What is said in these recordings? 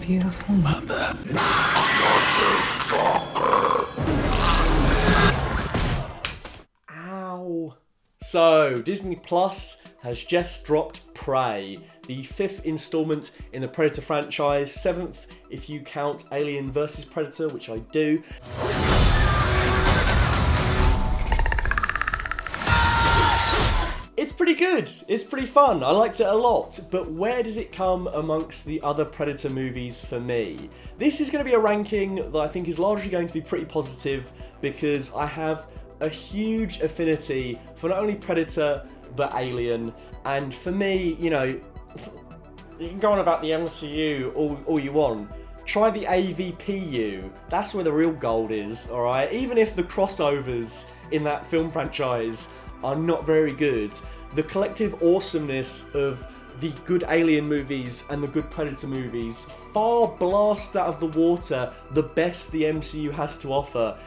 beautiful? Ow. So, Disney Plus has just dropped Prey, the 5th installment in the Predator franchise, 7th if you count Alien vs Predator, which I do. It's pretty good, it's pretty fun, I liked it a lot, but where does it come amongst the other Predator movies for me? This is going to be a ranking that I think is largely going to be pretty positive because I have a huge affinity for not only Predator but Alien, and for me, you know, you can go on about the MCU all you want. Try the AVPU, that's where the real gold is, alright? Even if the crossovers in that film franchise are not very good, the collective awesomeness of the good Alien movies and the good Predator movies far blast out of the water the best the MCU has to offer.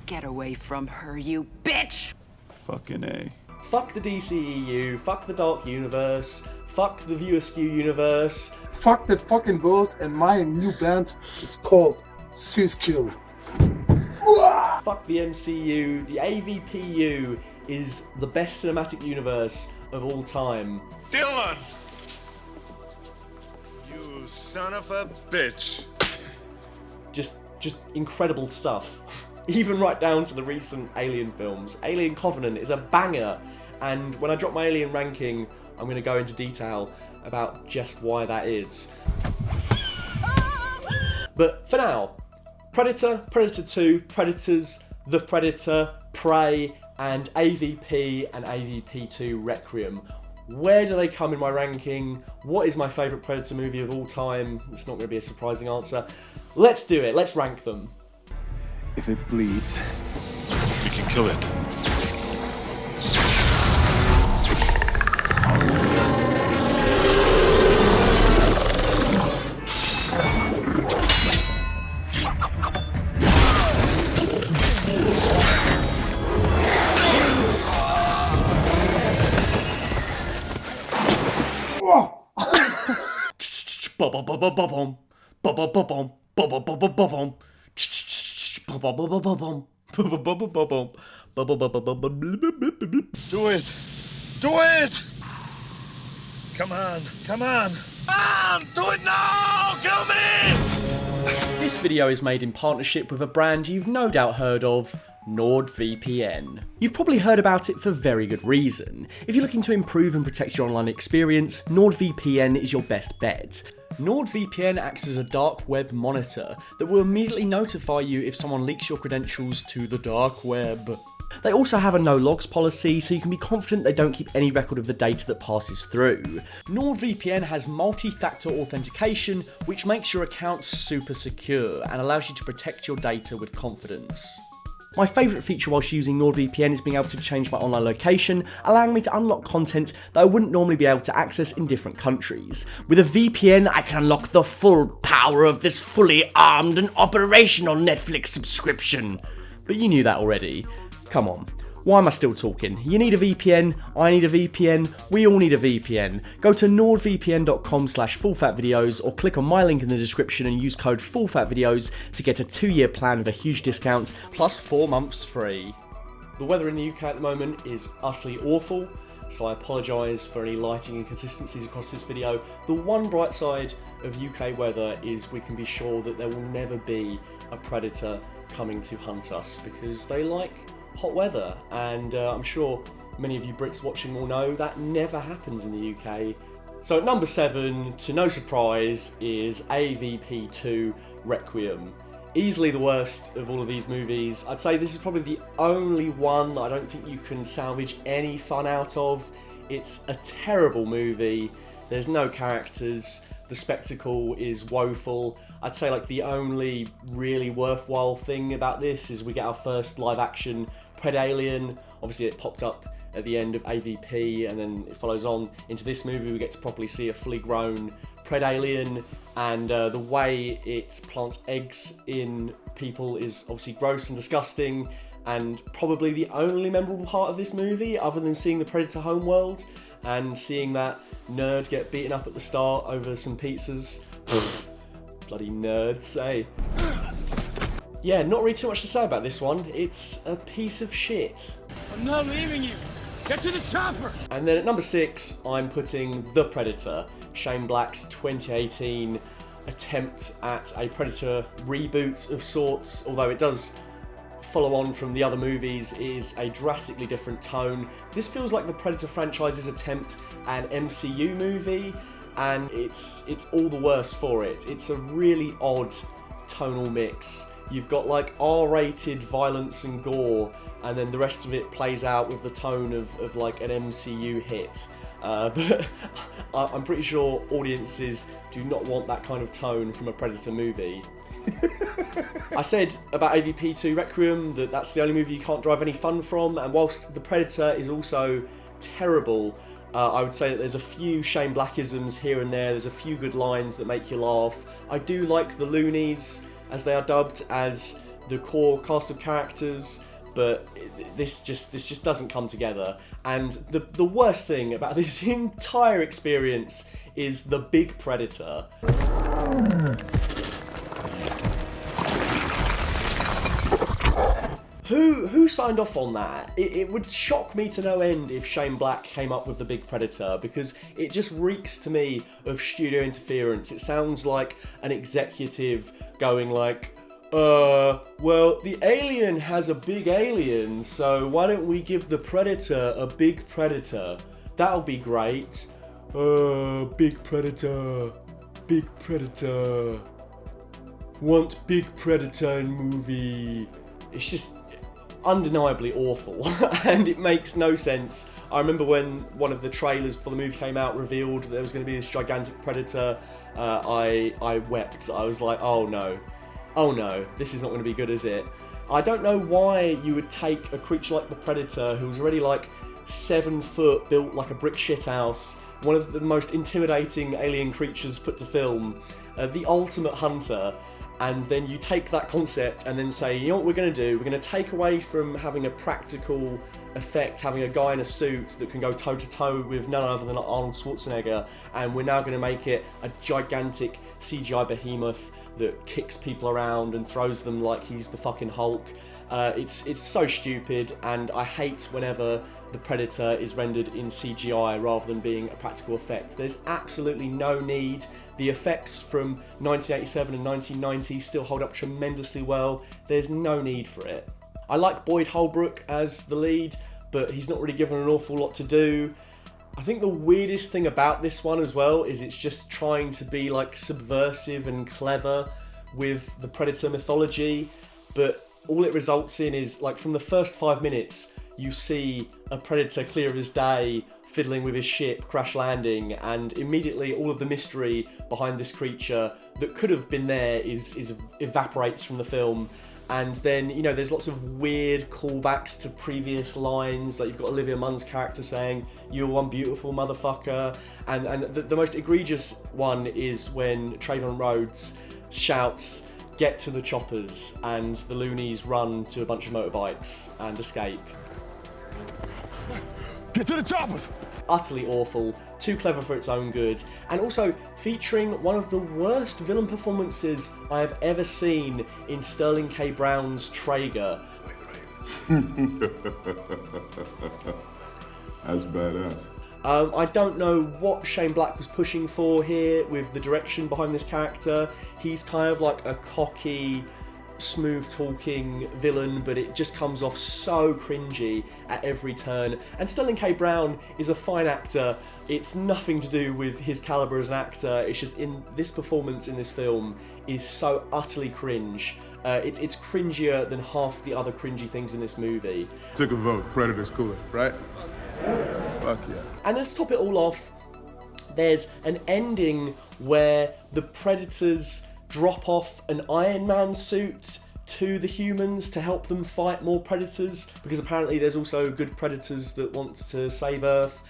Get away from her, you bitch! Fucking A. Fuck the DCEU, fuck the Dark Universe, fuck the View Askew universe. Fuck that fucking world, and my new band is called Siskill. Fuck the MCU, the AVPU is the best cinematic universe of all time. Dylan! You son of a bitch. Just incredible stuff. Even right down to the recent Alien films. Alien Covenant is a banger, and when I drop my Alien ranking, I'm going to go into detail about just why that is. But for now, Predator, Predator 2, Predators, The Predator, Prey, and AVP and AVP2 Requiem. Where do they come in my ranking? What is my favourite Predator movie of all time? It's not going to be a surprising answer. Let's do it, let's rank them. If it bleeds, We can kill it. Do it! Do it! Come on, come on! Do it now! Kill me! This video is made in partnership with a brand you've no doubt heard of, NordVPN. You've probably heard about it for very good reason. If you're looking to improve and protect your online experience, NordVPN is your best bet. NordVPN acts as a dark web monitor that will immediately notify you if someone leaks your credentials to the dark web. They also have a no logs policy, so you can be confident they don't keep any record of the data that passes through. NordVPN has multi-factor authentication, which makes your account super secure and allows you to protect your data with confidence. My favourite feature whilst using NordVPN is being able to change my online location, allowing me to unlock content that I wouldn't normally be able to access in different countries. With a VPN, I can unlock the full power of this fully armed and operational Netflix subscription. But you knew that already. Come on. Why am I still talking? You need a VPN, I need a VPN, we all need a VPN. Go to nordvpn.com/fullfatvideos or click on my link in the description and use code fullfatvideos to get a 2-year plan with a huge discount, plus 4 months free. The weather in the UK at the moment is utterly awful, so I apologise for any lighting inconsistencies across this video. The one bright side of UK weather is we can be sure that there will never be a predator coming to hunt us, because they like hot weather, and I'm sure many of you Brits watching will know that never happens in the UK. So at number 7, to no surprise, is AVP2 Requiem. Easily the worst of all of these movies. I'd say this is probably the only one that I don't think you can salvage any fun out of. It's a terrible movie, there's no characters, the spectacle is woeful. I'd say like the only really worthwhile thing about this is we get our first live action Predalien. Obviously it popped up at the end of AVP, and then it follows on into this movie. We get to properly see a fully grown Predalien, and the way it plants eggs in people is obviously gross and disgusting, and probably the only memorable part of this movie, other than seeing the Predator homeworld and seeing that nerd get beaten up at the start over some pizzas. Bloody nerds, eh? Yeah, not really too much to say about this one. It's a piece of shit. I'm not leaving you. Get to the chopper. And then at number 6, I'm putting The Predator, Shane Black's 2018 attempt at a Predator reboot of sorts, although it does follow on from the other movies, is a drastically different tone. This feels like the Predator franchise's attempt at an MCU movie, and it's all the worse for it. It's a really odd tonal mix. You've got like R-rated violence and gore, and then the rest of it plays out with the tone of like an MCU hit. But I'm pretty sure audiences do not want that kind of tone from a Predator movie. I said about AVP2 Requiem that that's the only movie you can't derive any fun from, and whilst The Predator is also terrible, I would say that there's a few Shane Blackisms here and there. There's a few good lines that make you laugh. I do like the loonies, as they are dubbed, as the core cast of characters, but this just doesn't come together. And the worst thing about this entire experience is the big Predator. Who signed off on that? It would shock me to no end if Shane Black came up with the big Predator, because it just reeks to me of studio interference. It sounds like an executive going like, well, the alien has a big alien, so why don't we give the Predator a big Predator? That'll be great. Big Predator. Big Predator. Want big Predator in movie. It's just undeniably awful, and it makes no sense. I remember when one of the trailers for the movie came out revealed that there was going to be this gigantic Predator, I wept. I was like, oh no, this is not going to be good, is it? I don't know why you would take a creature like the Predator, who's already like 7 foot, built like a brick shithouse, one of the most intimidating alien creatures put to film, the ultimate hunter, and then you take that concept and then say, you know what we're going to do? We're going to take away from having a practical effect, having a guy in a suit that can go toe-to-toe with none other than Arnold Schwarzenegger, and we're now going to make it a gigantic CGI behemoth that kicks people around and throws them like he's the fucking Hulk. It's so stupid, and I hate whenever the Predator is rendered in CGI rather than being a practical effect. There's absolutely no need. The effects from 1987 and 1990 still hold up tremendously well. There's no need for it. I like Boyd Holbrook as the lead, but he's not really given an awful lot to do. I think the weirdest thing about this one as well is it's just trying to be like subversive and clever with the Predator mythology, but all it results in is, like, from the first 5 minutes, you see a Predator clear of his day, fiddling with his ship, crash landing, and immediately all of the mystery behind this creature that could have been there is evaporates from the film. And then, you know, there's lots of weird callbacks to previous lines, like you've got Olivia Munn's character saying, "You're one beautiful motherfucker," and the most egregious one is when Trayvon Rhodes shouts, "Get to the choppers," and the loonies run to a bunch of motorbikes and escape. Get to the choppers! Utterly awful, too clever for its own good, and also featuring one of the worst villain performances I have ever seen in Sterling K. Brown's Traeger. That's badass. I don't know what Shane Black was pushing for here with the direction behind this character. He's kind of like a cocky, smooth-talking villain, but it just comes off so cringy at every turn. And Sterling K. Brown is a fine actor. It's nothing to do with his caliber as an actor. It's just in this performance in this film is so utterly cringe. It's cringier than half the other cringy things in this movie. Took a vote. Predator's cooler, right? Fuck yeah. And then to top it all off, there's an ending where the Predators drop off an Iron Man suit to the humans to help them fight more Predators, because apparently there's also good Predators that want to save Earth.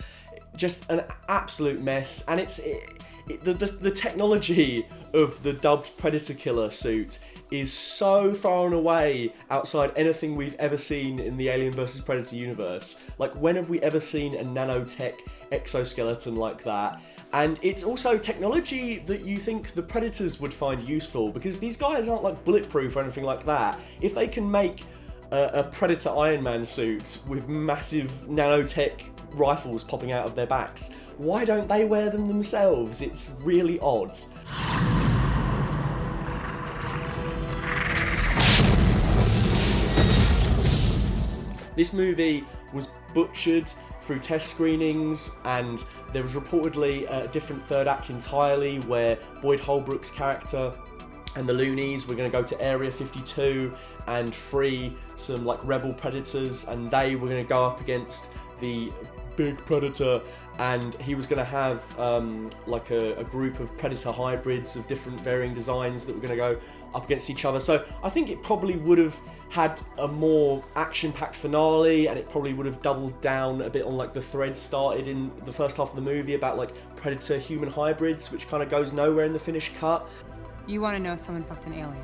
Just an absolute mess, and the technology of the dubbed Predator Killer suit is so far and away outside anything we've ever seen in the Alien vs Predator universe. Like, when have we ever seen a nanotech exoskeleton like that? And it's also technology that you think the Predators would find useful, because these guys aren't like bulletproof or anything like that. If they can make a Predator Iron Man suit with massive nanotech rifles popping out of their backs, why don't they wear them themselves? It's really odd. This movie was butchered through test screenings, and there was reportedly a different third act entirely where Boyd Holbrook's character and the Loonies were going to go to Area 52 and free some like rebel predators, and they were going to go up against the big predator, and he was going to have like a group of predator hybrids of different varying designs that were going to go up against each other. So I think it probably would have had a more action-packed finale, and it probably would have doubled down a bit on like the thread started in the first half of the movie about like predator-human hybrids, which kind of goes nowhere in the finished cut. You want to know if someone fucked an alien?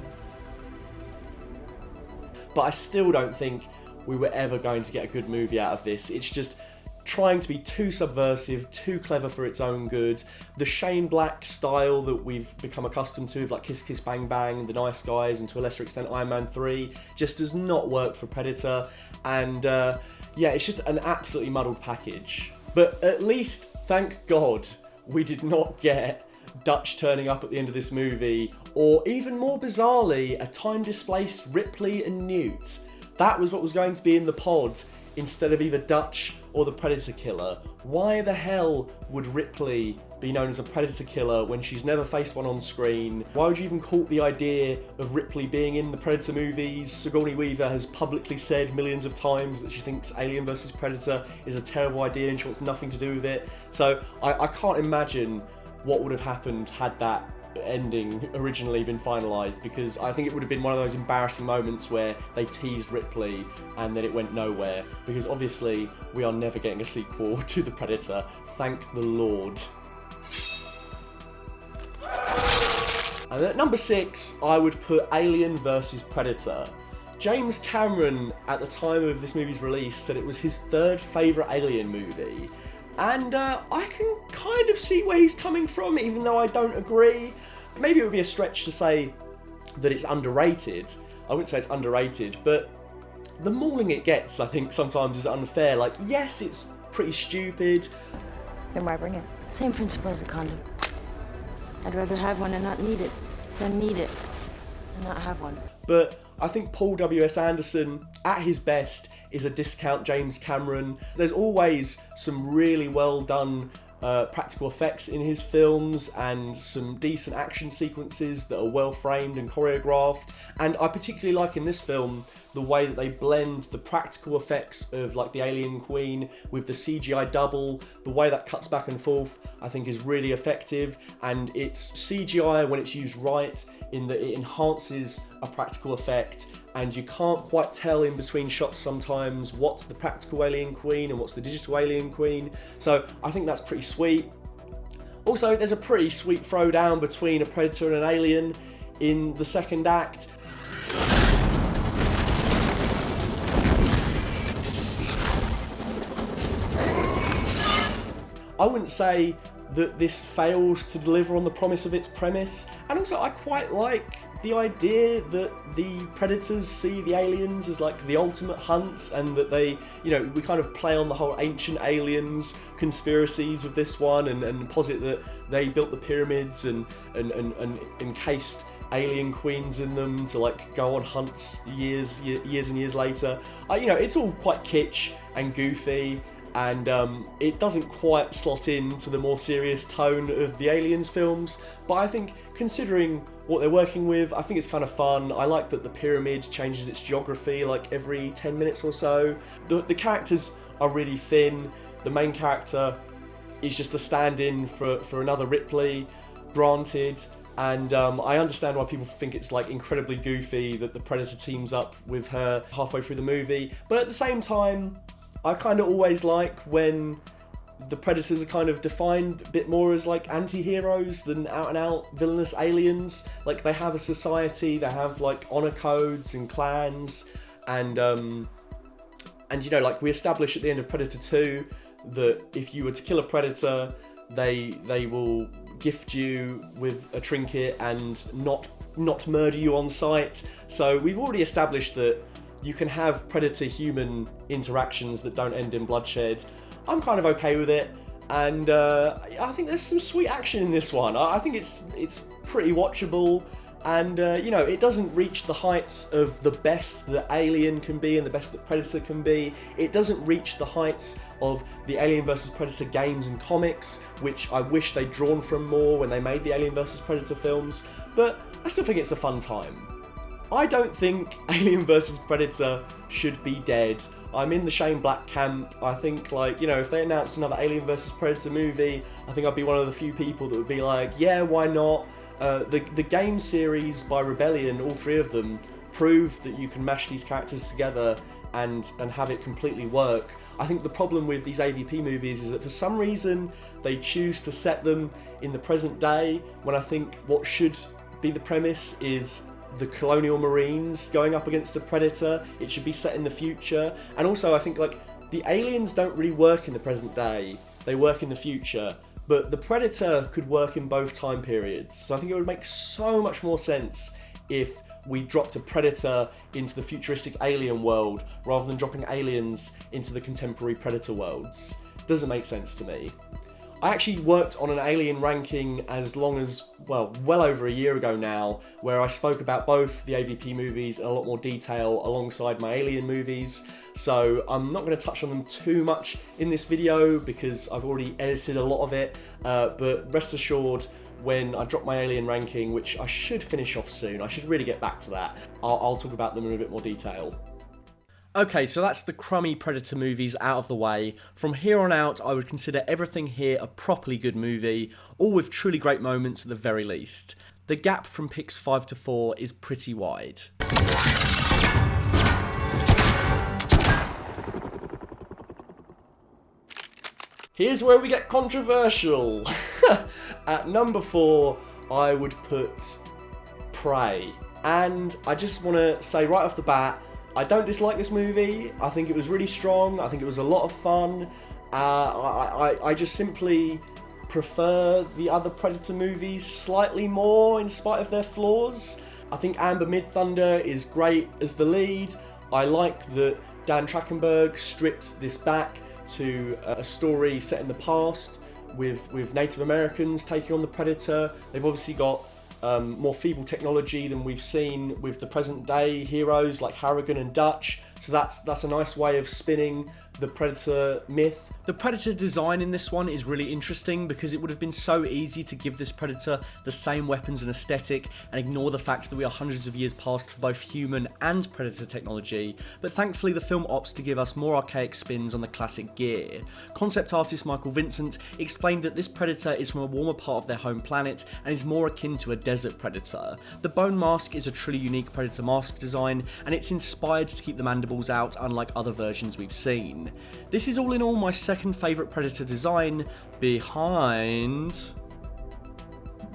But I still don't think we were ever going to get a good movie out of this. It's just trying to be too subversive, too clever for its own good. The Shane Black style that we've become accustomed to, like Kiss Kiss Bang Bang, The Nice Guys, and to a lesser extent Iron Man 3, just does not work for Predator. And yeah, it's just an absolutely muddled package. But at least, thank God, we did not get Dutch turning up at the end of this movie, or even more bizarrely, a time-displaced Ripley and Newt. That was what was going to be in the pod, instead of either Dutch or the Predator Killer. Why the hell would Ripley be known as a Predator Killer when she's never faced one on screen? Why would you even court the idea of Ripley being in the Predator movies? Sigourney Weaver has publicly said millions of times that she thinks Alien vs Predator is a terrible idea and she wants nothing to do with it. So I can't imagine what would have happened had that ending originally been finalised, because I think it would have been one of those embarrassing moments where they teased Ripley and then it went nowhere, because obviously we are never getting a sequel to The Predator, thank the Lord. And at number 6, I would put Alien vs Predator. James Cameron, at the time of this movie's release, said it was his third favourite Alien movie. And I can kind of see where he's coming from, even though I don't agree. Maybe it would be a stretch to say that it's underrated. I wouldn't say it's underrated, but the mauling it gets, I think, sometimes is unfair. Like, yes, it's pretty stupid. Then why bring it? Same principle as a condom. I'd rather have one and not need it than need it and not have one. But I think Paul W.S. Anderson, at his best, is a discount James Cameron. There's always some really well done practical effects in his films, and some decent action sequences that are well framed and choreographed. And I particularly like in this film the way that they blend the practical effects of like the Alien Queen with the CGI double. The way that cuts back and forth, I think, is really effective, and it's CGI when it's used right, in that it enhances a practical effect, and you can't quite tell in between shots sometimes what's the practical Alien Queen and what's the digital Alien Queen. So I think that's pretty sweet. Also, there's a pretty sweet throwdown between a Predator and an Alien in the second act. I wouldn't say that this fails to deliver on the promise of its premise, and also I quite like the idea that the Predators see the aliens as like the ultimate hunt, and that they, you know, we kind of play on the whole ancient aliens conspiracies with this one, and posit that they built the pyramids and encased alien queens in them to like go on hunts years and years later. You know, it's all quite kitsch and goofy, and it doesn't quite slot into the more serious tone of the Aliens films, but I think considering what they're working with, I think it's kind of fun. I like that the pyramid changes its geography like every 10 minutes or so. The characters are really thin. The main character is just a stand-in for another Ripley, granted, and I understand why people think it's like incredibly goofy that the Predator teams up with her halfway through the movie, but at the same time, I kind of always like when the Predators are kind of defined a bit more as like anti-heroes than out-and-out villainous aliens. Like, they have a society, they have like honor codes and clans, and you know, like, we establish at the end of Predator 2 that if you were to kill a Predator, they will gift you with a trinket and not murder you on sight. So we've already established that you can have Predator-human interactions that don't end in bloodshed. I'm kind of okay with it, and I think there's some sweet action in this one. I think it's pretty watchable, and you know, it doesn't reach the heights of the best that Alien can be and the best that Predator can be. It doesn't reach the heights of the Alien vs Predator games and comics, which I wish they'd drawn from more when they made the Alien vs Predator films, but I still think it's a fun time. I don't think Alien vs Predator should be dead. I'm in the Shane Black camp. I think, like, you know, if they announced another Alien vs Predator movie, I think I'd be one of the few people that would be like, yeah, why not? The game series by Rebellion, all three of them, proved that you can mash these characters together and have it completely work. I think the problem with these AVP movies is that for some reason they choose to set them in the present day, when I think what should be the premise is the colonial marines going up against a predator. It should be set in the future. And also, I think, like, the aliens don't really work in the present day, they work in the future, but the predator could work in both time periods. So I think it would make so much more sense if we dropped a predator into the futuristic alien world rather than dropping aliens into the contemporary predator worlds. Doesn't make sense to me. I actually worked on an Alien ranking as long as, well over a year ago now, where I spoke about both the AVP movies in a lot more detail alongside my Alien movies, so I'm not going to touch on them too much in this video because I've already edited a lot of it, but rest assured, when I drop my Alien ranking, which I should finish off soon, I should really get back to that, I'll talk about them in a bit more detail. Okay, so that's the crummy Predator movies out of the way. From here on out, I would consider everything here a properly good movie, all with truly great moments at the very least. The gap from picks 5 to 4 is pretty wide. Here's where we get controversial. At number 4, I would put Prey. And I just want to say right off the bat, I don't dislike this movie. I think it was really strong. I think it was a lot of fun. I just simply prefer the other Predator movies slightly more in spite of their flaws. I think Amber Midthunder is great as the lead. I like that Dan Trachtenberg stripped this back to a story set in the past with Native Americans taking on the Predator. They've obviously got more feeble technology than we've seen with the present day heroes like Harrigan and Dutch, so that's a nice way of spinning the Predator myth. The Predator design in this one is really interesting because it would have been so easy to give this Predator the same weapons and aesthetic and ignore the fact that we are hundreds of years past for both human and Predator technology, but thankfully the film opts to give us more archaic spins on the classic gear. Concept artist Michael Vincent explained that this Predator is from a warmer part of their home planet and is more akin to a desert Predator. The bone mask is a truly unique Predator mask design, and it's inspired to keep the mandibles out, unlike other versions we've seen. This is all in all my second favourite Predator design, behind...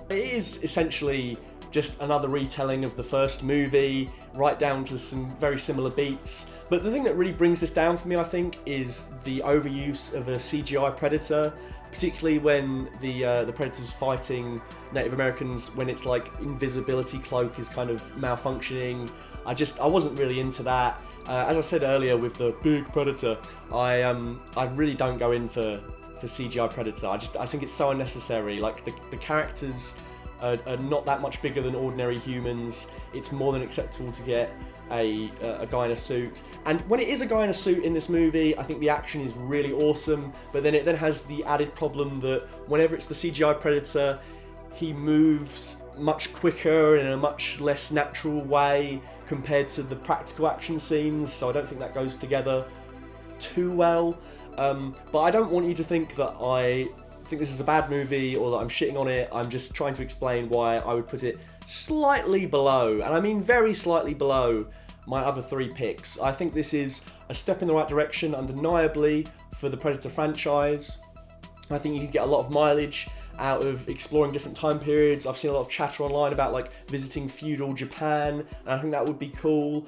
It is essentially just another retelling of the first movie, right down to some very similar beats. But the thing that really brings this down for me, I think, is the overuse of a CGI Predator, particularly when the Predator's fighting Native Americans, when it's like invisibility cloak is kind of malfunctioning. I wasn't really into that. As I said earlier with the big Predator, I really don't go in for CGI Predator. I think it's so unnecessary. Like, the characters are not that much bigger than ordinary humans. It's more than acceptable to get a guy in a suit. And when it is a guy in a suit in this movie, I think the action is really awesome, but then it has the added problem that whenever it's the CGI Predator, he moves much quicker and in a much less natural way compared to the practical action scenes, so I don't think that goes together too well. But I don't want you to think that I think this is a bad movie or that I'm shitting on it. I'm just trying to explain why I would put it slightly below, and I mean very slightly below, my other 3 picks. I think this is a step in the right direction, undeniably, for the Predator franchise. I think you could get a lot of mileage out of exploring different time periods. I've seen a lot of chatter online about like visiting feudal Japan, and I think that would be cool.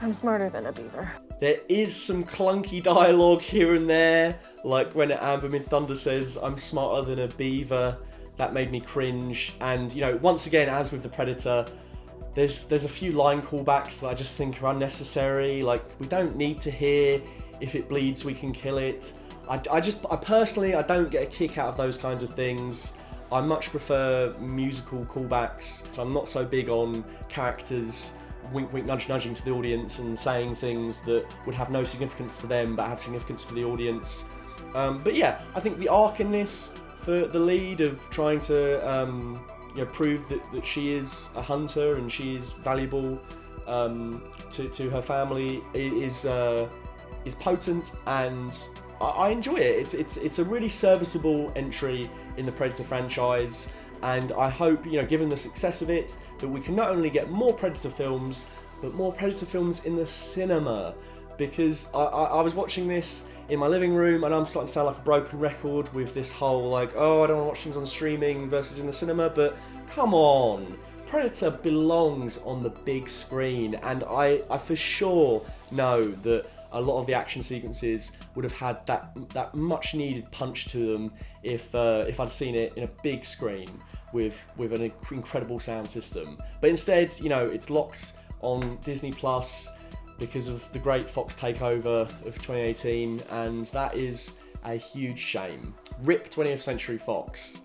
I'm smarter than a beaver. There is some clunky dialogue here and there, like when Amber Midthunder says, "I'm smarter than a beaver." That made me cringe. And, you know, once again, as with the Predator, there's a few line callbacks that I just think are unnecessary. Like, we don't need to hear, "If it bleeds, we can kill it." I personally, I don't get a kick out of those kinds of things. I much prefer musical callbacks. So I'm not so big on characters wink wink nudge nudging to the audience and saying things that would have no significance to them but have significance for the audience. But yeah, I think the arc in this for the lead of trying to you know, prove that she is a hunter and she is valuable to her family is potent, and I enjoy it. It's a really serviceable entry in the Predator franchise, and I hope, you know, given the success of it, that we can not only get more Predator films, but more Predator films in the cinema. Because I was watching this in my living room, and I'm starting to sound like a broken record with this whole like, oh, I don't want to watch things on streaming versus in the cinema, but come on. Predator belongs on the big screen, and I for sure know that a lot of the action sequences would have had that much needed punch to them if I'd seen it in a big screen with an incredible sound system. But instead, you know, it's locked on Disney Plus because of the great Fox takeover of 2018, and that is a huge shame. RIP 20th Century Fox.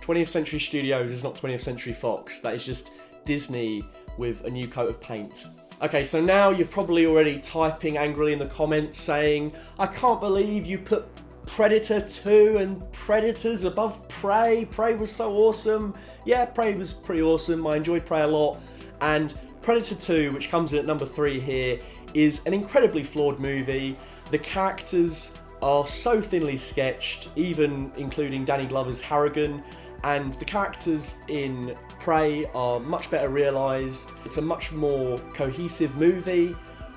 20th Century Studios is not 20th Century Fox. That is just Disney with a new coat of paint. Okay, so now you're probably already typing angrily in the comments saying, "I can't believe you put Predator 2 and Predators above Prey. Prey was so awesome." Yeah, Prey was pretty awesome. I enjoyed Prey a lot. And Predator 2, which comes in at number 3 here, is an incredibly flawed movie. The characters are so thinly sketched, even including Danny Glover's Harrigan, and the characters in Prey are much better realised. It's a much more cohesive movie,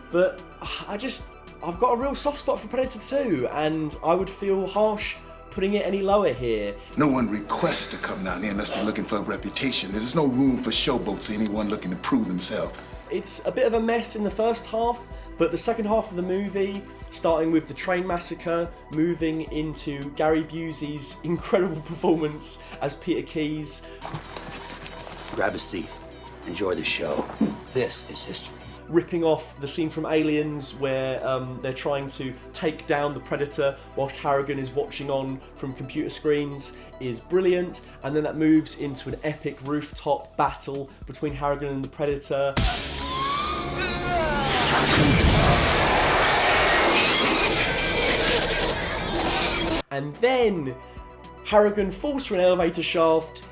but I've got a real soft spot for Predator 2, and I would feel harsh putting it any lower here. No one requests to come down here unless they're looking for a reputation. There's no room for showboats or anyone looking to prove themselves. It's a bit of a mess in the first half, but the second half of the movie, starting with the train massacre, moving into Gary Busey's incredible performance as Peter Keyes. Grab a seat. Enjoy the show. This is history. Ripping off the scene from Aliens where they're trying to take down the Predator whilst Harrigan is watching on from computer screens is brilliant, and then that moves into an epic rooftop battle between Harrigan and the Predator. And then Harrigan falls through an elevator shaft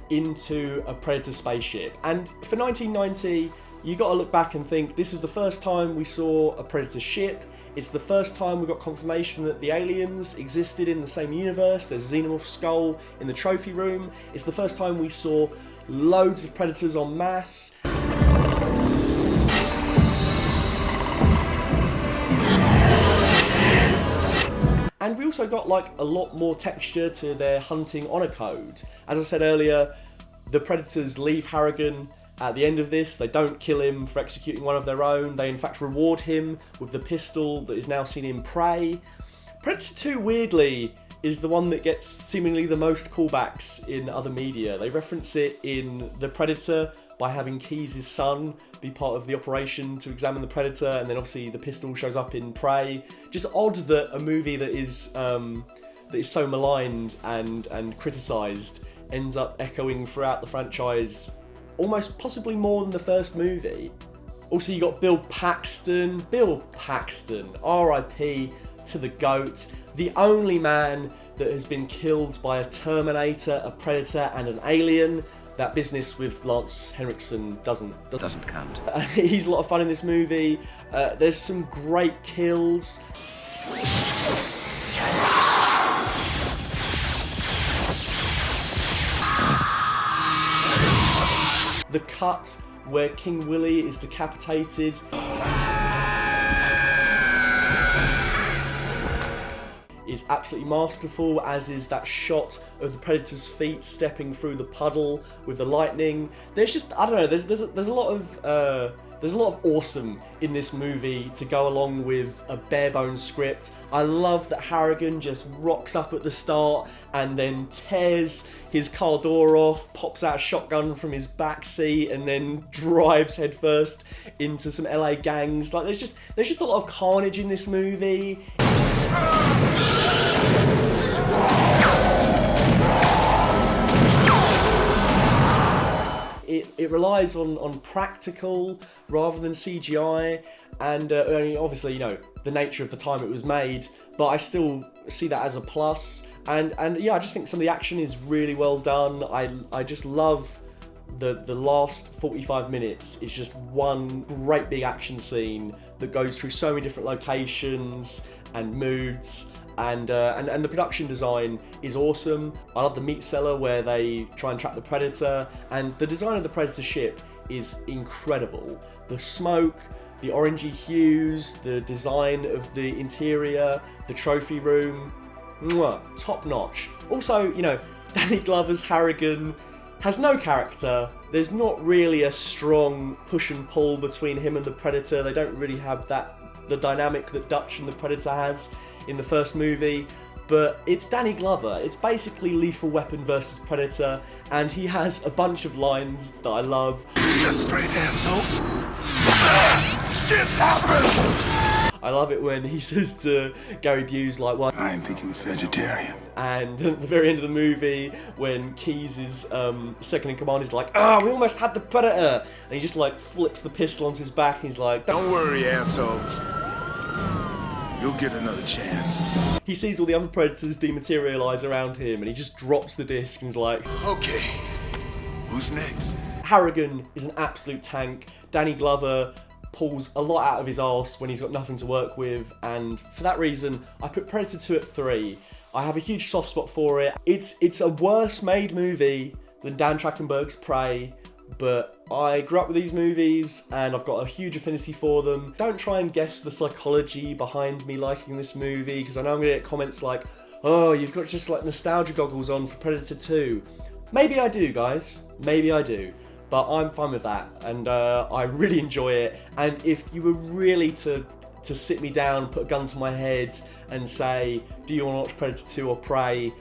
into a Predator spaceship. And for 1990, you gotta look back and think, this is the first time we saw a Predator ship. It's the first time we got confirmation that the aliens existed in the same universe. There's a Xenomorph skull in the trophy room. It's the first time we saw loads of Predators en masse. And we also got like a lot more texture to their hunting honor code. As I said earlier, the Predators leave Harrigan at the end of this. They don't kill him for executing one of their own. They in fact reward him with the pistol that is now seen in Prey. Predator 2, weirdly, is the one that gets seemingly the most callbacks in other media. They reference it in The Predator by having Keyes' son be part of the operation to examine the Predator, and then obviously the pistol shows up in Prey. Just odd that a movie that is so maligned and criticised ends up echoing throughout the franchise, almost possibly more than the first movie. Also, you got Bill Paxton, R.I.P. to the GOAT, the only man that has been killed by a Terminator, a Predator, and an alien. That business with Lance Henriksen doesn't count. He's a lot of fun in this movie. There's some great kills. The cut where King Willie is decapitated. Is absolutely masterful, as is that shot of the Predator's feet stepping through the puddle with the lightning. There's just, I don't know, there's a lot of awesome in this movie to go along with a bare bones script. I love that Harrigan just rocks up at the start and then tears his car door off, pops out a shotgun from his back seat, and then drives headfirst into some LA gangs. Like there's just a lot of carnage in this movie. It relies on practical rather than CGI, and I mean, obviously, you know, the nature of the time it was made, but I still see that as a plus. And yeah, I just think some of the action is really well done. I just love the last 45 minutes. It's just one great big action scene that goes through so many different locations and moods. And the production design is awesome. I love the meat cellar where they try and trap the Predator, and the design of the Predator ship is incredible. The smoke, the orangey hues, the design of the interior, the trophy room, top notch. Also, you know, Danny Glover's Harrigan has no character. There's not really a strong push and pull between him and the Predator. They don't really have the dynamic that Dutch and the Predator has in the first movie, but it's Danny Glover. It's basically Lethal Weapon versus Predator, and he has a bunch of lines that I love. That's straight asshole. Shit happened! I love it when he says to Gary Busey, like, "What?" I didn't think he was vegetarian. And at the very end of the movie, when Keyes' second in command is like, "Ah, we almost had the Predator," and he just like flips the pistol onto his back, and he's like, Don't worry, asshole. You'll get another chance. He sees all the other Predators dematerialise around him, and he just drops the disc and is like, Okay, who's next? Harrigan is an absolute tank. Danny Glover pulls a lot out of his arse when he's got nothing to work with, and for that reason, I put Predator 2 at 3. I have a huge soft spot for it. It's a worse made movie than Dan Trachtenberg's Prey, but I grew up with these movies and I've got a huge affinity for them. Don't try and guess the psychology behind me liking this movie, because I know I'm going to get comments like, "Oh, you've got just like nostalgia goggles on for Predator 2. Maybe I do, guys. Maybe I do. But I'm fine with that, and I really enjoy it. And if you were really to sit me down, put a gun to my head and say, do you want to watch Predator 2 or Prey?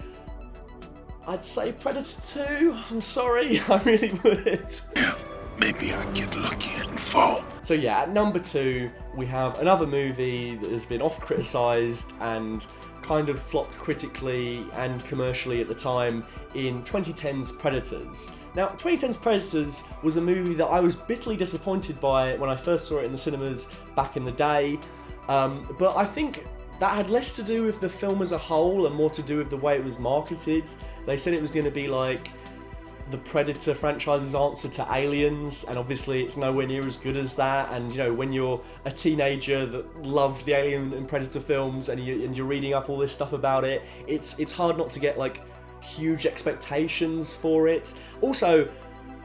I'd say Predator 2. I'm sorry, I really would. Yeah, maybe I'll get lucky and fall. So yeah, at number 2, we have another movie that has been oft-criticised and kind of flopped critically and commercially at the time in 2010's Predators. Now, 2010's Predators was a movie that I was bitterly disappointed by when I first saw it in the cinemas back in the day, but I think that had less to do with the film as a whole and more to do with the way it was marketed. They said it was going to be like the Predator franchise's answer to Aliens, and obviously it's nowhere near as good as that. And you know, when you're a teenager that loved the Alien and Predator films and you're reading up all this stuff about it, it's hard not to get like huge expectations for it. Also,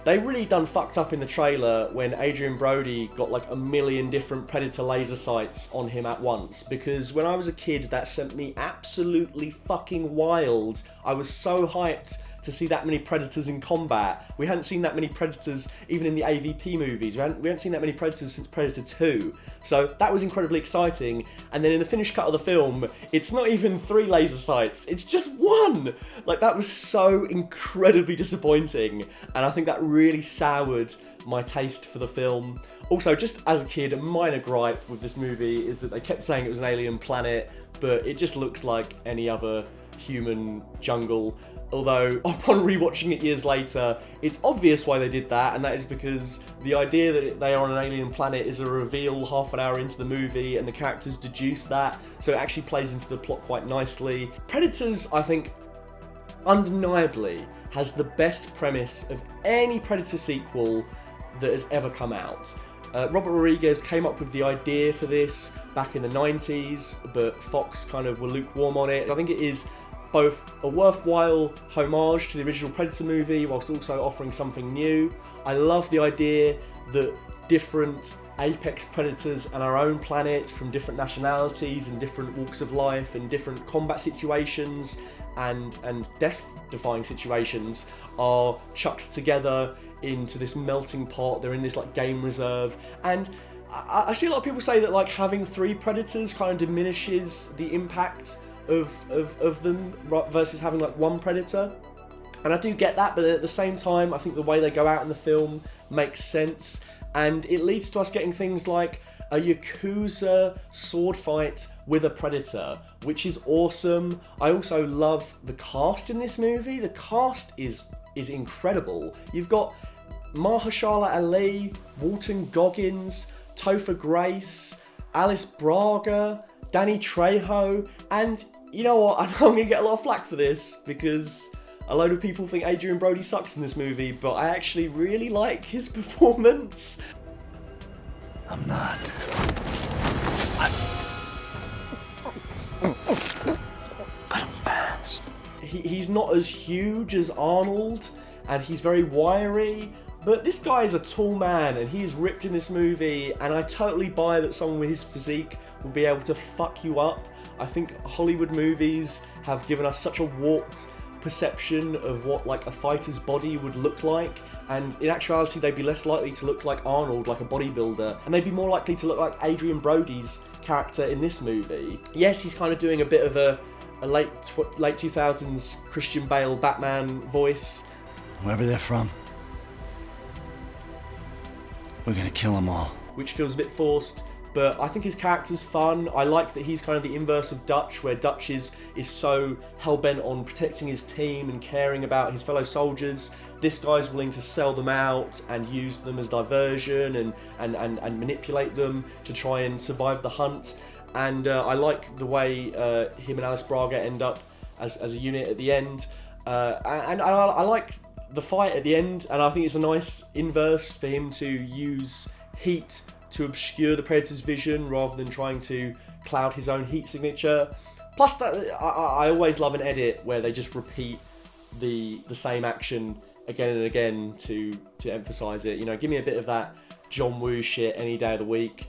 they really done fucked up in the trailer when Adrian Brody got like a million different Predator laser sights on him at once, because when I was a kid that sent me absolutely fucking wild. I was so hyped to see that many Predators in combat. We hadn't seen that many Predators even in the AVP movies. We hadn't seen that many Predators since Predator 2. So that was incredibly exciting. And then in the finished cut of the film, it's not even 3 laser sights, it's just 1! Like, that was so incredibly disappointing. And I think that really soured my taste for the film. Also, just as a kid, a minor gripe with this movie is that they kept saying it was an alien planet, but it just looks like any other human jungle. Although, upon rewatching it years later, it's obvious why they did that, and that is because the idea that they are on an alien planet is a reveal half an hour into the movie, and the characters deduce that, so it actually plays into the plot quite nicely. Predators, I think, undeniably has the best premise of any Predator sequel that has ever come out. Robert Rodriguez came up with the idea for this back in the 90s, but Fox kind of were lukewarm on it. I think it is both a worthwhile homage to the original Predator movie whilst also offering something new. I love the idea that different apex predators on our own planet from different nationalities and different walks of life and different combat situations and death-defying situations are chucked together into this melting pot. They're in this like game reserve, and I see a lot of people say that like having 3 predators kind of diminishes the impact of them versus having like 1 predator, and I do get that, but at the same time I think the way they go out in the film makes sense, and it leads to us getting things like a Yakuza sword fight with a predator, which is awesome. I also love the cast in this movie. The cast is incredible. You've got Mahershala Ali, Walton Goggins, Topher Grace, Alice Braga, Danny Trejo, and you know what? I'm going to get a lot of flack for this because a load of people think Adrian Brody sucks in this movie, but I actually really like his performance. I'm not. But I'm fast. He's not as huge as Arnold, and he's very wiry, but this guy is a tall man, and he is ripped in this movie, and I totally buy that someone with his physique will be able to fuck you up. I think Hollywood movies have given us such a warped perception of what like a fighter's body would look like, and in actuality they'd be less likely to look like Arnold, like a bodybuilder, and they'd be more likely to look like Adrian Brody's character in this movie. Yes, he's kind of doing a bit of a late 2000s Christian Bale Batman voice. Wherever they're from, we're gonna kill them all. Which feels a bit forced, but I think his character's fun. I like that he's kind of the inverse of Dutch, where Dutch is so hell-bent on protecting his team and caring about his fellow soldiers. This guy's willing to sell them out and use them as diversion and manipulate them to try and survive the hunt. And I like the way him and Alice Braga end up as a unit at the end. And I like the fight at the end, and I think it's a nice inverse for him to use heat to obscure the Predator's vision rather than trying to cloud his own heat signature. Plus, that I always love an edit where they just repeat the same action again and again to emphasize it. You know, give me a bit of that John Woo shit any day of the week.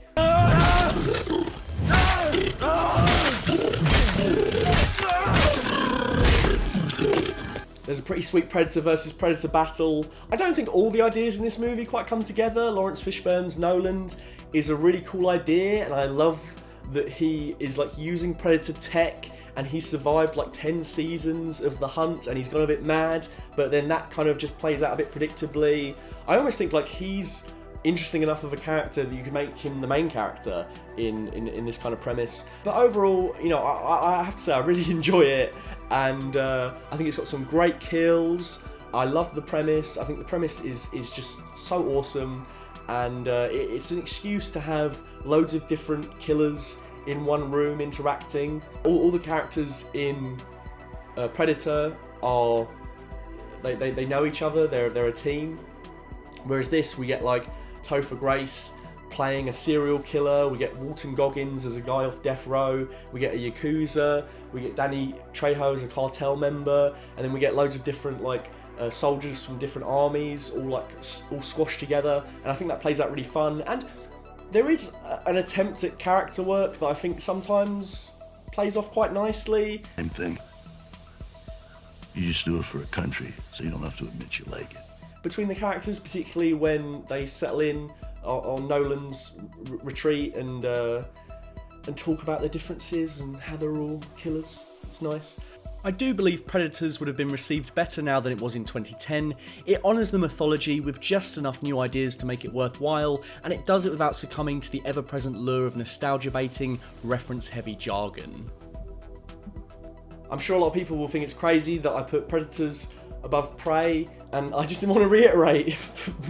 There's a pretty sweet Predator versus Predator battle. I don't think all the ideas in this movie quite come together. Lawrence Fishburne's Noland is a really cool idea, and I love that he is like using Predator tech, and he survived like 10 seasons of the hunt, and he's gone a bit mad, but then that kind of just plays out a bit predictably. I almost think like he's interesting enough of a character that you could make him the main character in this kind of premise. But overall, you know, I have to say I really enjoy it, and I think it's got some great kills. I love the premise. I think the premise is just so awesome, and it's an excuse to have loads of different killers in one room interacting. All the characters in Predator are they know each other. They're a team. Whereas this, we get like Topher Grace playing a serial killer, we get Walton Goggins as a guy off death row, we get a Yakuza, we get Danny Trejo as a cartel member, and then we get loads of different like soldiers from different armies all squashed together, and I think that plays out really fun. And there is an attempt at character work that I think sometimes plays off quite nicely. Same thing. You just do it for a country, so you don't have to admit you like it. Between the characters, particularly when they settle in on Nolan's retreat and talk about their differences and how they're all killers. It's nice. I do believe Predators would have been received better now than it was in 2010. It honours the mythology with just enough new ideas to make it worthwhile, and it does it without succumbing to the ever-present lure of nostalgia-baiting, reference-heavy jargon. I'm sure a lot of people will think it's crazy that I put Predators above Prey, and I just want to reiterate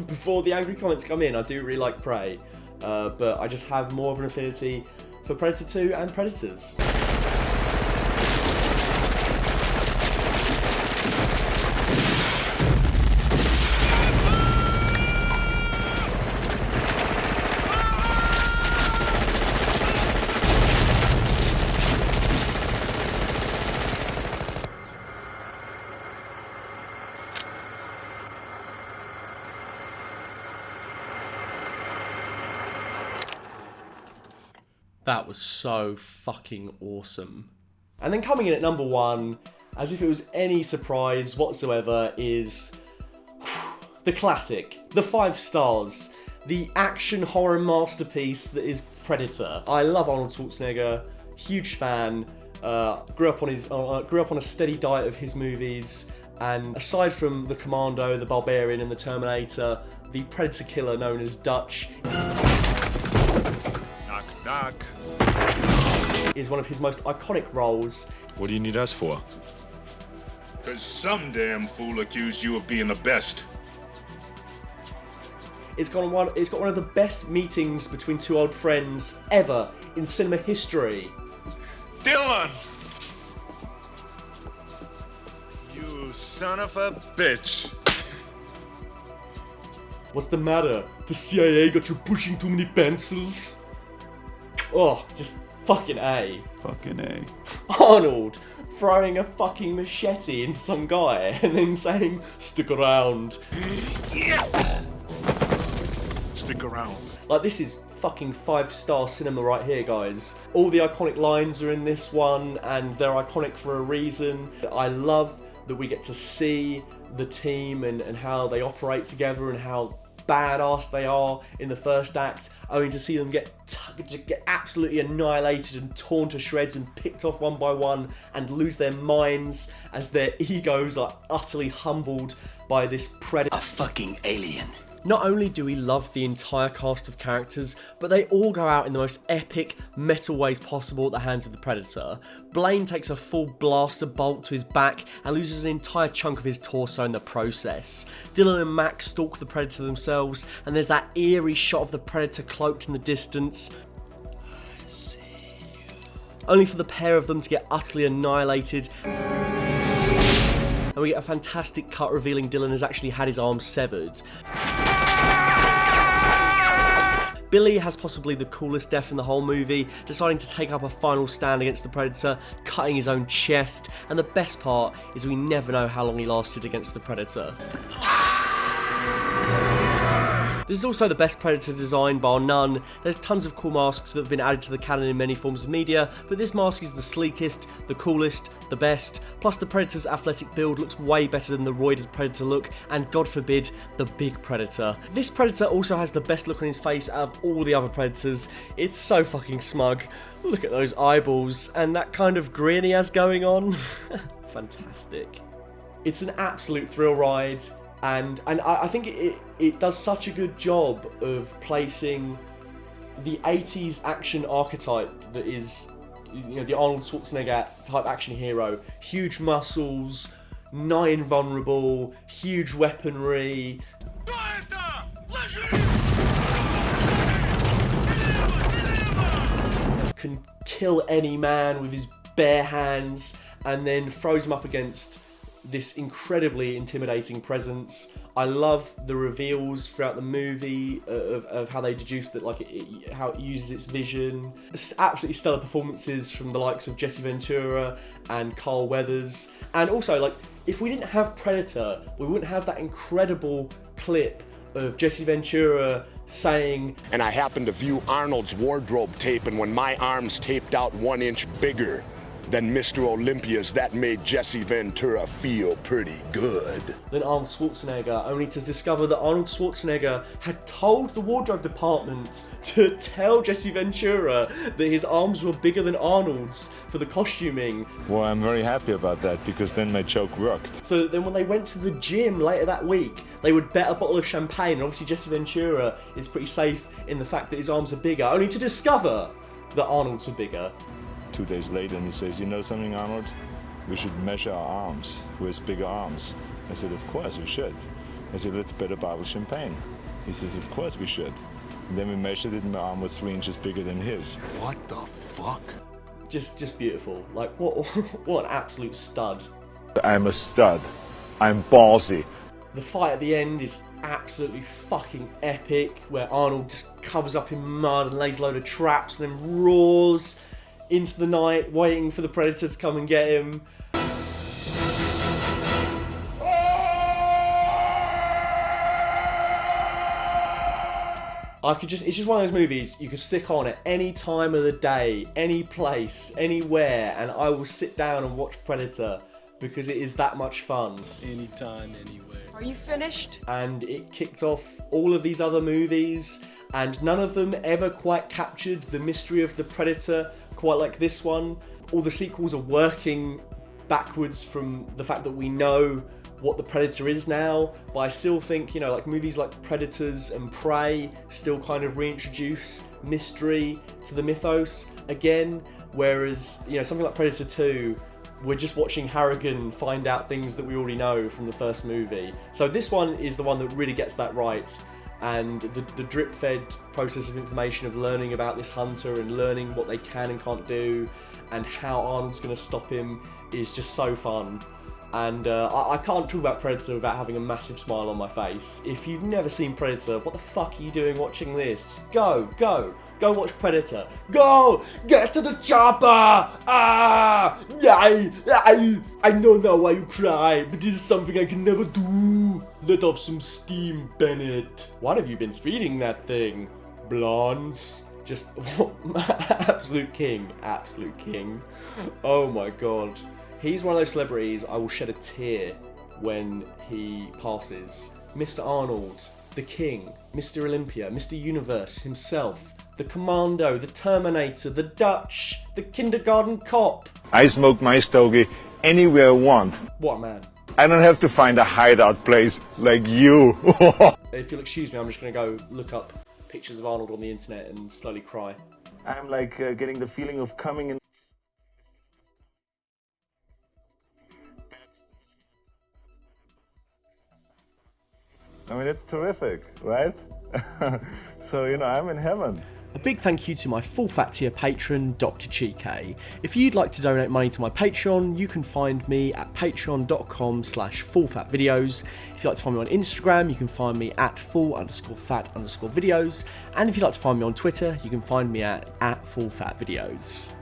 before the angry comments come in, I do really like Prey, but I just have more of an affinity for Predator 2 and Predators. That was so fucking awesome. And then coming in at number 1, as if it was any surprise whatsoever, is the classic, the 5 stars, the action horror masterpiece that is Predator. I love Arnold Schwarzenegger, huge fan. Grew up on a steady diet of his movies, and aside from the Commando, the Barbarian, and the Terminator, the Predator killer known as Dutch Knock. is one of his most iconic roles. What do you need us for? Because some damn fool accused you of being the best. It's got one of the best meetings between 2 old friends ever in cinema history. Dylan! You son of a bitch. What's the matter? The CIA got you pushing too many pencils? Oh, just fucking A. Fucking A. Arnold throwing a fucking machete into some guy and then saying, "Stick around." Stick around. Like, this is fucking 5-star cinema right here, guys. All the iconic lines are in this one, and they're iconic for a reason. I love that we get to see the team and how they operate together and how badass they are in the first act, only to see them get absolutely annihilated and torn to shreds and picked off one by one and lose their minds as their egos are utterly humbled by this predator. A fucking alien. Not only do we love the entire cast of characters, but they all go out in the most epic, metal ways possible at the hands of the Predator. Blaine takes a full blaster bolt to his back and loses an entire chunk of his torso in the process. Dylan and Max stalk the Predator themselves, and there's that eerie shot of the Predator cloaked in the distance, only for the pair of them to get utterly annihilated. And we get a fantastic cut revealing Dylan has actually had his arm severed. Billy has possibly the coolest death in the whole movie, deciding to take up a final stand against the Predator, cutting his own chest, and the best part is we never know how long he lasted against the Predator. This is also the best Predator design bar none. There's tons of cool masks that have been added to the canon in many forms of media, but this mask is the sleekest, the coolest, the best, plus the Predator's athletic build looks way better than the roided Predator look, and God forbid, the big Predator. This Predator also has the best look on his face out of all the other Predators. It's so fucking smug. Look at those eyeballs, and that kind of grin he has going on. Fantastic. It's an absolute thrill ride. And I think it does such a good job of placing the 80s action archetype that is, you know, the Arnold Schwarzenegger type action hero. Huge muscles, nigh invulnerable, huge weaponry. Can kill any man with his bare hands, and then throws him up against this incredibly intimidating presence. I love the reveals throughout the movie of how they deduce that, like, how it uses its vision. It's absolutely stellar performances from the likes of Jesse Ventura and Carl Weathers. And also, like, if we didn't have Predator, we wouldn't have that incredible clip of Jesse Ventura saying, "And I happened to view Arnold's wardrobe tape, and when my arms taped out 1 inch bigger than Mr. Olympia's, that made Jesse Ventura feel pretty good." Than Arnold Schwarzenegger, only to discover that Arnold Schwarzenegger had told the wardrobe department to tell Jesse Ventura that his arms were bigger than Arnold's for the costuming. Well, I'm very happy about that, because then my joke worked. So then when they went to the gym later that week, they would bet a bottle of champagne, and obviously Jesse Ventura is pretty safe in the fact that his arms are bigger, only to discover that Arnold's were bigger. 2 days later, and he says, "You know something, Arnold? We should measure our arms. Who has bigger arms?" I said, "Of course we should." I said, "Let's bet a bottle of champagne." He says, "Of course we should." And then we measured it, and my arm was 3 inches bigger than his. What the fuck? Just beautiful. Like, what an absolute stud. I'm a stud. I'm ballsy. The fight at the end is absolutely fucking epic, where Arnold just covers up in mud and lays a load of traps and then roars into the night, waiting for the Predator to come and get him. It's just one of those movies you could stick on at any time of the day, any place, anywhere, and I will sit down and watch Predator because it is that much fun. Anytime, anywhere. Are you finished? And it kicked off all of these other movies, and none of them ever quite captured the mystery of the Predator quite like this one. All the sequels are working backwards from the fact that we know what the Predator is now, but I still think, you know, like movies like Predators and Prey still kind of reintroduce mystery to the mythos again, whereas, you know, something like Predator 2, we're just watching Harrigan find out things that we already know from the first movie. So this one is the one that really gets that right, and the drip-fed process of information of learning about this hunter and learning what they can and can't do and how Arnold's going to stop him is just so fun. And I can't talk about Predator without having a massive smile on my face. If you've never seen Predator, what the fuck are you doing watching this? Just go watch Predator. Go! Get to the chopper! Ah! I know now why you cry, but this is something I can never do. Let off some steam, Bennett. What have you been feeding that thing? Blondes? Just absolute king. Oh my god. He's one of those celebrities I will shed a tear when he passes. Mr. Arnold, the King, Mr. Olympia, Mr. Universe himself, the Commando, the Terminator, the Dutch, the Kindergarten Cop. I smoke my stogie anywhere I want. What a man. I don't have to find a hideout place like you. If you'll excuse me, I'm just going to go look up pictures of Arnold on the internet and slowly cry. I'm like getting the feeling of coming in. I mean, it's terrific, right? So, you know, I'm in heaven. A big thank you to my Full Fat tier patron, Dr. Chike. If you'd like to donate money to my Patreon, you can find me at patreon.com/fullfatvideos. If you'd like to find me on Instagram, you can find me at full_fat_videos. And if you'd like to find me on Twitter, you can find me at fullfatvideos.